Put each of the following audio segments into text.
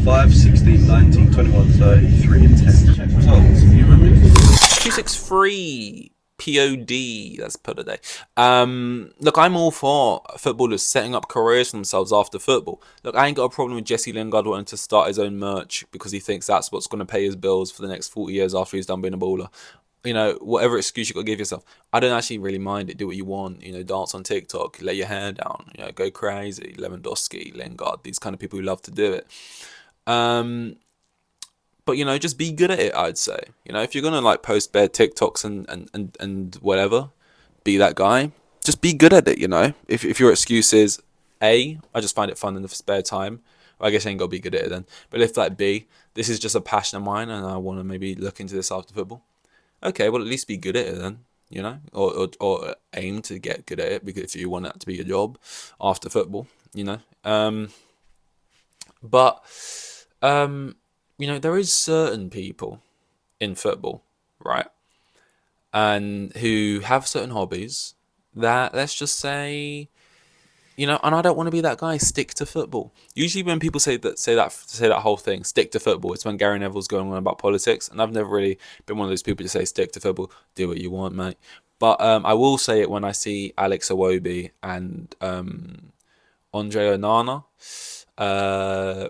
5, 16, 19, 21, 33, and 10. Check results. You remember? 263 POD. That's per day. Look, I'm all for footballers setting up careers for themselves after football. Look, I ain't got a problem with Jesse Lingard wanting to start his own merch because he thinks that's what's going to pay his bills for the next 40 years after he's done being a baller. You know, whatever excuse you got to give yourself. I don't actually really mind it. Do what you want. You know, dance on TikTok, lay your hair down. You know, go crazy. Lewandowski, Lingard, these kind of people who love to do it. Um, but you know, just be good at it. I'd say. You know, if you're gonna like post bare TikToks and whatever, be that guy. Just be good at it. You know, if your excuse is A, I just find it fun in the spare time. Well, I guess I ain't gotta be good at it then. But if like B, this is just a passion of mine and I want to maybe look into this after football. Okay, well at least be good at it then. You know, or aim to get good at it because if you want that to be your job after football, you know. But you know, there is certain people in football, right, and who have certain hobbies that let's just say, you know, and I don't want to be that guy. Stick to football. Usually, when people say that whole thing, stick to football, it's when Gary Neville's going on about politics, and I've never really been one of those people to say stick to football. Do what you want, mate. But I will say it when I see Alex Iwobi and Andre Onana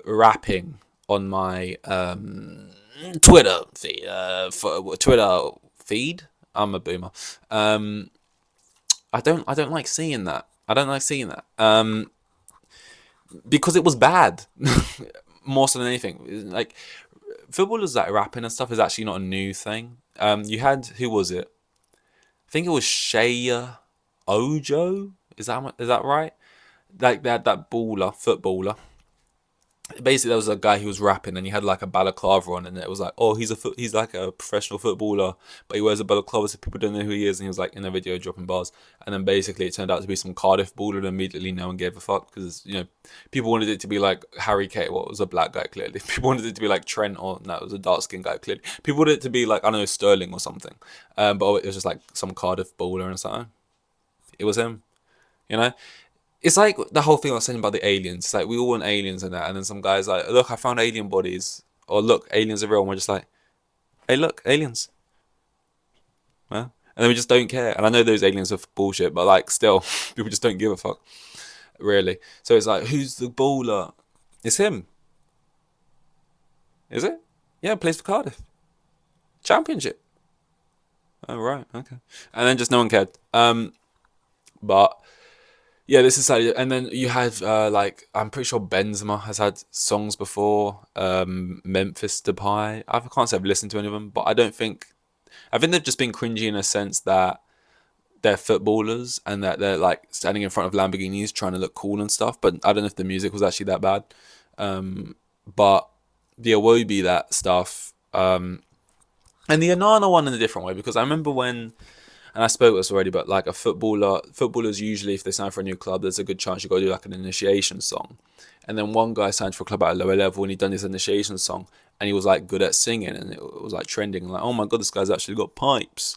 rapping on my Twitter feed. Twitter feed. I'm a boomer. I don't like seeing that. I don't like seeing that. Because it was bad. More so than anything. Like footballers that rapping and stuff is actually not a new thing. You had who was it? I think it was Shea Ojo. Is that right? Like they had that footballer. Basically, there was a guy who was rapping and he had like a balaclava on, and it was like, oh, he's like a professional footballer, but he wears a balaclava so people don't know who he is, and he was like in a video dropping bars, and then basically it turned out to be some Cardiff baller, and immediately no one gave a fuck because you know people wanted it to be like Harry Kane, what was a black guy clearly. People wanted it to be like Trent, or no, it was a dark skinned guy clearly. People wanted it to be like I don't know Sterling or something, but it was just like some Cardiff baller and something. It was him, you know. It's like the whole thing I was saying about the aliens. It's like we all want aliens and that, and then some guys like, look, I found alien bodies, or look, aliens are real, and we're just like, hey, look, aliens, well, and then we just don't care. And I know those aliens are bullshit, but like, still, people just don't give a fuck, really. So it's like, who's the baller? It's him. Is it? Yeah, plays for Cardiff, Championship. Oh right, okay. And then just no one cared. But. Yeah, this is like, and then you had like I'm pretty sure Benzema has had songs before. Memphis Depay. I can't say I've listened to any of them, but I think they've just been cringy in a sense that they're footballers and that they're like standing in front of Lamborghinis trying to look cool and stuff. But I don't know if the music was actually that bad. But the Awobi that stuff, and the Anana one in a different way because I remember when. And I spoke this already, but like footballers usually, if they sign for a new club, there's a good chance you got to do like an initiation song. And then one guy signed for a club at a lower level, and he'd done his initiation song, and he was like good at singing, and it was like trending, like oh my god, this guy's actually got pipes,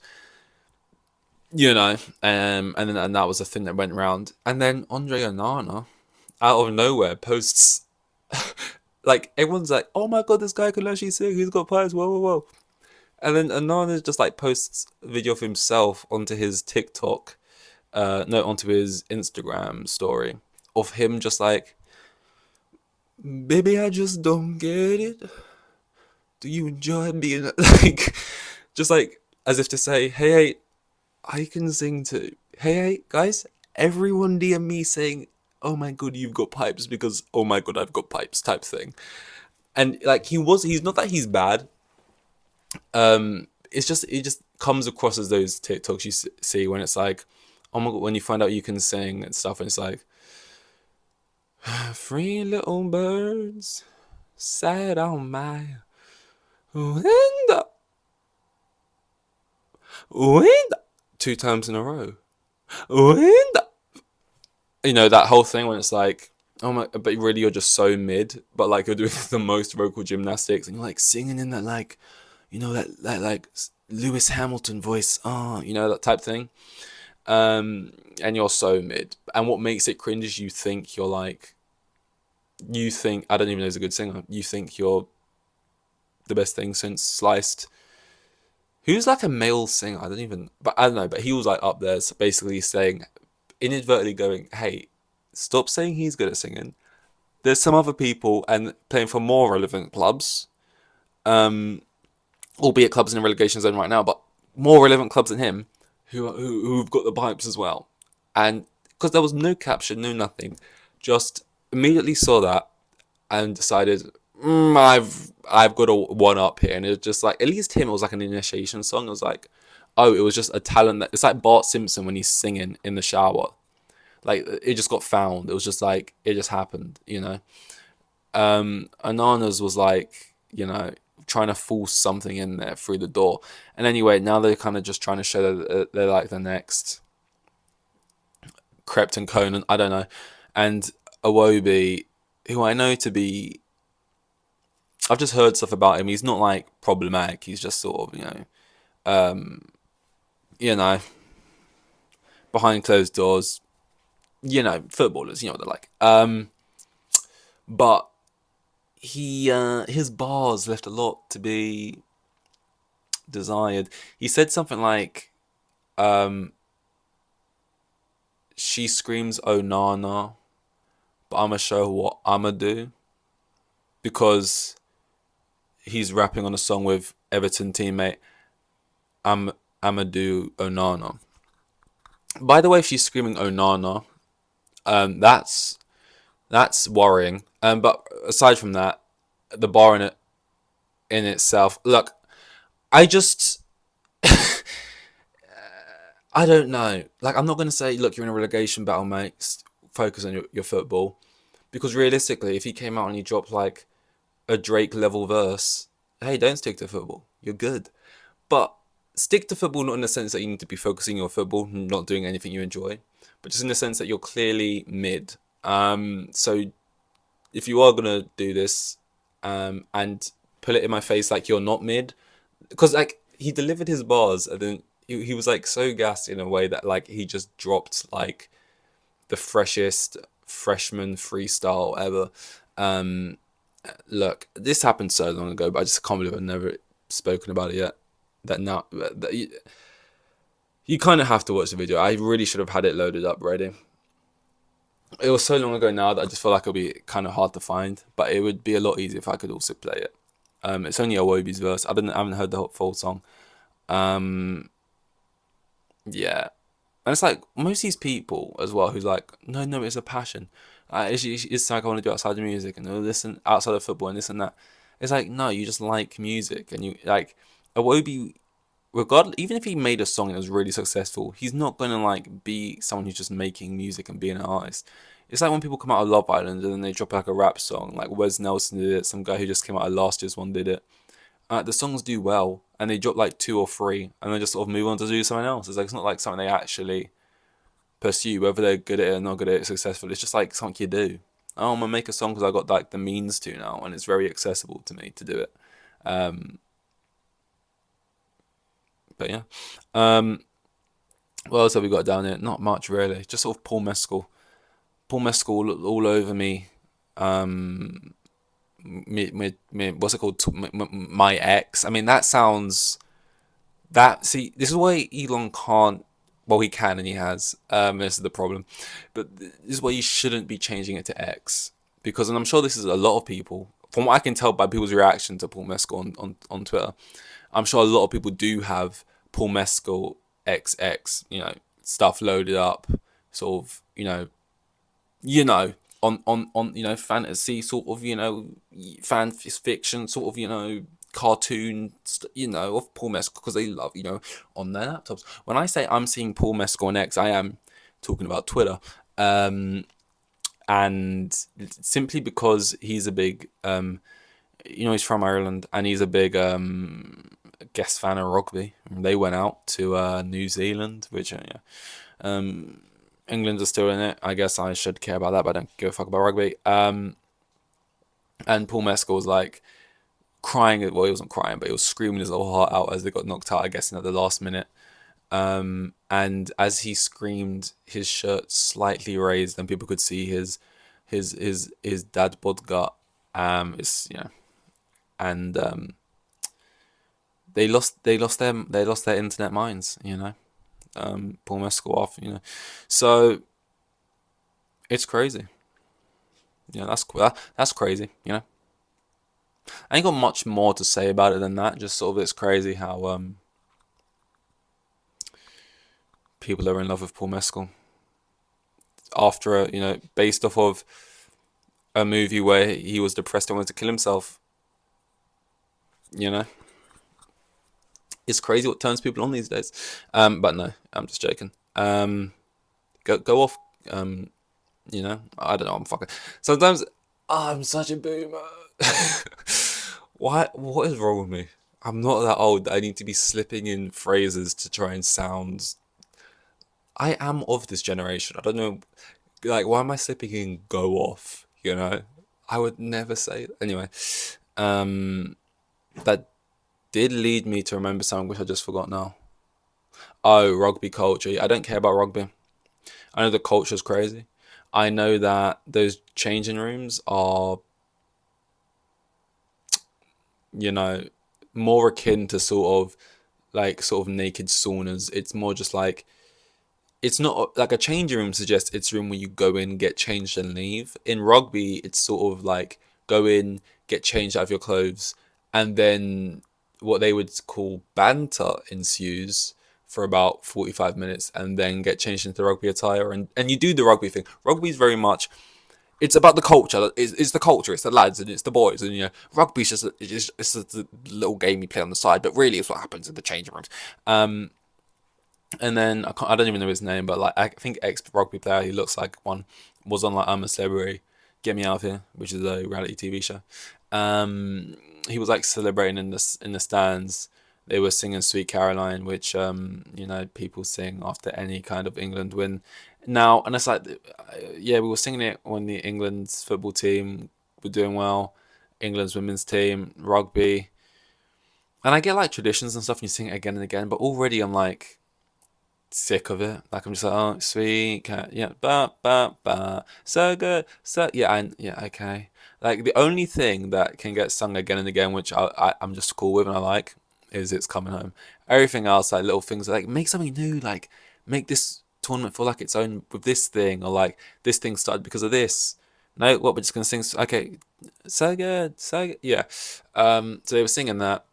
you know. And that was the thing that went around. And then Andre Onana, out of nowhere, posts like everyone's like, oh my god, this guy can actually sing. He's got pipes. Whoa, whoa, whoa. And then Anana just like posts a video of himself onto his TikTok, no, onto his Instagram story of him just like, baby, I just don't get it. Do you enjoy being like, just like as if to say, hey, I can sing too. Hey, guys, everyone DM me saying, oh my god, you've got pipes because oh my god, I've got pipes type thing. And like he's not that he's bad. It just comes across as those TikToks you see when it's like, oh my god, when you find out you can sing and stuff, and it's like, three little birds sat on my window, window, 2 times in a row, window. You know that whole thing when it's like, oh my, but really you're just so mid, but like you're doing the most vocal gymnastics, and you're like singing in that like. You know, that like Lewis Hamilton voice, you know, that type thing. And you're so mid. And what makes it cringe is you think you're like, you think I don't even know he's a good singer. You think you're the best thing since Sliced. Who's like a male singer? But I don't know. But he was like up there, so basically saying, inadvertently going, "Hey, stop saying he's good at singing. There's some other people and playing for more relevant clubs, um, albeit clubs in the relegation zone right now, but more relevant clubs than him, who've got the pipes as well." And because there was no caption, no nothing, just immediately saw that and decided, I've got a one up here, and it was just like, at least him, it was like an initiation song. It was like, oh, it was just a talent that it's like Bart Simpson when he's singing in the shower. Like it just got found. It was just like it just happened, you know. Anana's was like, you know, trying to force something in there through the door. And anyway, now they're kind of just trying to show that they're like the next Krept and Conan, I don't know. And Awobi, who I know to be, I've just heard stuff about him. He's not like problematic. He's just sort of, you know, behind closed doors, you know, footballers, you know what they're like. But he, his bars left a lot to be desired. He said something like, she screams, "Oh Nana," but I'ma show her what I'ma do, because he's rapping on a song with Everton teammate Amadou Onana. By the way, if she's screaming Onana, that's worrying. But aside from that, the bar in itself, look, I just I don't know. Like, I'm not gonna say, look, you're in a relegation battle, mate. Focus on your football, because realistically, if he came out and he dropped like a Drake level verse, hey, don't stick to football. You're good. But stick to football not in the sense that you need to be focusing on your football, not doing anything you enjoy, but just in the sense that you're clearly mid. So if you are gonna do this, and put it in my face like you're not mid, because like he delivered his bars and then he was like so gassed in a way that like he just dropped like the freshest freshman freestyle ever. Look, this happened so long ago, but I just can't believe I've never spoken about it yet. That you kind of have to watch the video. I really should have had it loaded up ready. It was so long ago now that I just feel like it'll be kind of hard to find, but it would be a lot easier if I could also play it. It's only Awobi's verse. I haven't heard the full song. Yeah, and it's like most of these people as well who's like, no, it's a passion. It's like I want to do outside of music and listen outside of football and this and that. It's like, no, you just like music and you like Awobi. Regardless, even if he made a song that was really successful, he's not gonna like be someone who's just making music and being an artist. It's like when people come out of Love Island and then they drop like a rap song, like Wes Nelson did it. Some guy who just came out of last year's one did it. The songs do well, and they drop like 2 or 3, and then just sort of move on to do something else. It's like it's not like something they actually pursue, whether they're good at it or not good at it, successful. It's just like something you do. Oh, I'm gonna make a song because I got like the means to now, and it's very accessible to me to do it. But yeah, what else have we got down here? Not much really. Just sort of Paul Mescal. Paul Mescal all over me. What's it called? My ex. I mean, that sounds. See, this is why Elon can't. Well, he can and he has. This is the problem. But this is why you shouldn't be changing it to X. Because, and I'm sure this is a lot of people, from what I can tell by people's reaction to Paul Mescal on Twitter, I'm sure a lot of people do have Paul Mescal XX, stuff loaded up, sort of, on fantasy, sort of, fan fiction, sort of, cartoon, of Paul Mescal, because they love, on their laptops. When I say I'm seeing Paul Mescal on X, I am talking about Twitter. And simply because he's a big, he's from Ireland, and he's a big guest fan of rugby. They went out to New Zealand, which, England are still in it. I guess I should care about that, but I don't give a fuck about rugby. And Paul Mescal was like crying. Well, he wasn't crying, but he was screaming his little heart out as they got knocked out, I guess, at the last minute. And as he screamed, his shirt slightly raised, and people could see his his dad bod gut. It's and they lost their internet minds. Paul Mescal off. So it's crazy. That's crazy. I ain't got much more to say about it than that. Just sort of, it's crazy how people are in love with Paul Mescal after based off of a movie where he was depressed and wanted to kill himself. It's crazy what turns people on these days. But no, I'm just joking. Go off. I don't know. I'm fucking. Sometimes I'm such a boomer. Why? What is wrong with me? I'm not that old. I need to be slipping in phrases to try and sound. I am of this generation. I don't know. Like, why am I slipping in "go off"? I would never say it. Anyway. That did lead me to remember something which I just forgot now. Oh, rugby culture. I don't care about rugby. I know the culture's crazy. I know that those changing rooms are, more akin to sort of naked saunas. It's more just like, it's not like a changing room suggests it's a room where you go in, get changed and leave. In rugby, it's sort of like go in, get changed out of your clothes, and then what they would call banter ensues for about 45 minutes, and then get changed into rugby attire, and you do the rugby thing. Rugby is very much, it's about the culture. It's the culture. It's the lads and it's the boys, and rugby's just a little game you play on the side, but really it's what happens in the changing rooms. And then I don't even know his name, but like I think ex rugby player, he looks like one, was on like I'm a Celebrity, Get Me Out of Here, which is a reality TV show. He was like celebrating in the stands. They were singing "Sweet Caroline," which people sing after any kind of England win. Now, and it's like, we were singing it when the England's football team were doing well, England's women's team, rugby. And I get like traditions and stuff, and you sing it again and again, but already I'm like sick of it. Like I'm just like, oh, sweet cat, yeah, ba, so good, so okay. Like the only thing that can get sung again and again, which I'm just cool with and I like, is "It's Coming Home." Everything else, like little things like make something new, like make this tournament feel like its own with this thing, or like this thing started because of this. No, what, we're just gonna sing? Okay, so good, yeah. So they were singing that.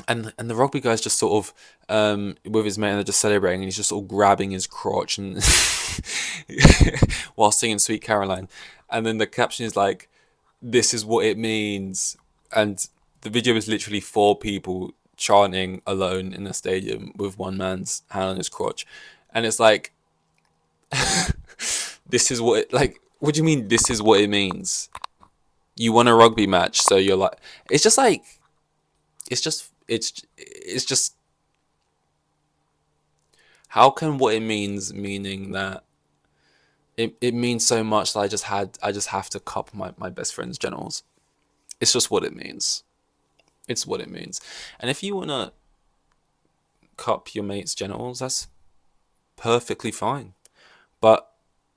And the rugby guy's just sort of with his mate, and they're just celebrating, and he's just sort of grabbing his crotch and while singing "Sweet Caroline," and then the caption is like, "This is what it means," and the video is literally 4 people chanting alone in a stadium with one man's hand on his crotch, and it's like, this is what it, like. What do you mean? This is what it means? You won a rugby match, so you're like, it's just like, it's just how can what it means meaning that it means so much that I just have to cup my best friend's genitals. It's just what it means. It's what it means. And if you wanna cup your mate's genitals, that's perfectly fine. But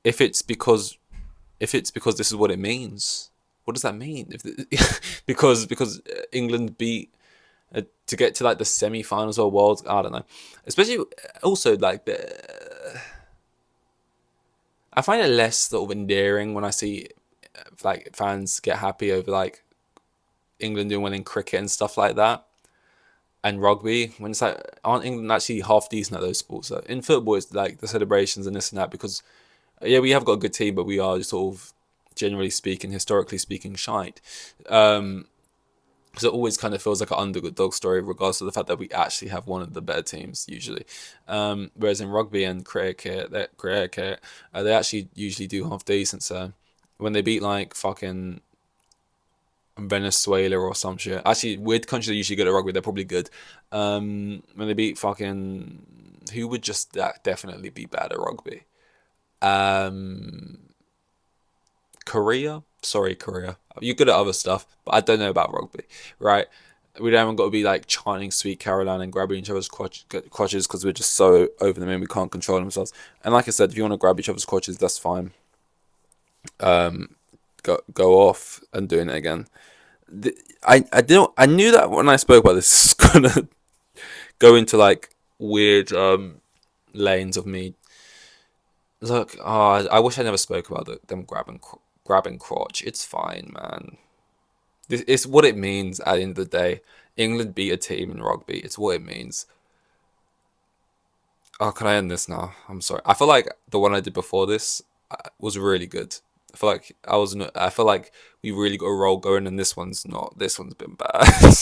if it's because this is what it means, what does that mean? Because England beat to get to like the semi-finals or world, I don't know. Especially also like I find it less sort of endearing when I see like fans get happy over like England doing well in cricket and stuff like that, and rugby, when it's like, aren't England actually half decent at those sports? So in football, it's like the celebrations and this and that, because we have got a good team, but we are sort of, generally speaking, historically speaking, shite. Because it always kind of feels like an underdog story, regardless of the fact that we actually have one of the better teams usually. Whereas in rugby and cricket, they actually usually do half decent. So when they beat like fucking Venezuela or some shit, actually weird countries that are usually good at rugby, they're probably good. When they beat fucking, who would just definitely be bad at rugby? Korea. Sorry, Korea. You're good at other stuff, but I don't know about rugby, right? We haven't got to be like chanting "Sweet Caroline" and grabbing each other's crotches because we're just so over the moon we can't control ourselves. And like I said, if you want to grab each other's crotches, that's fine. go off and doing it again. I knew that when I spoke about this, it's gonna go into like weird lanes of me. Look, I wish I never spoke about them grabbing crotch. It's fine, man. It's what it means at the end of the day. England beat a team in rugby. It's what it means. Oh, can I end this now? I'm sorry. I feel like the one I did before this was really good. I feel like I feel like we really got a roll going, and this one's not. This one's been bad.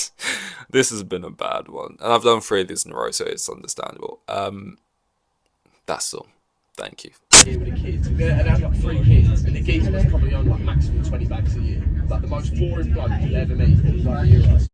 This has been a bad one, and I've done 3 of these in a row, so it's understandable. That's all. Thank you. With the kids, and I've got 3 kids, and the geezer was probably on like maximum 20 bags a year. Like the most boring bloke you'll ever meet. He was like a hero.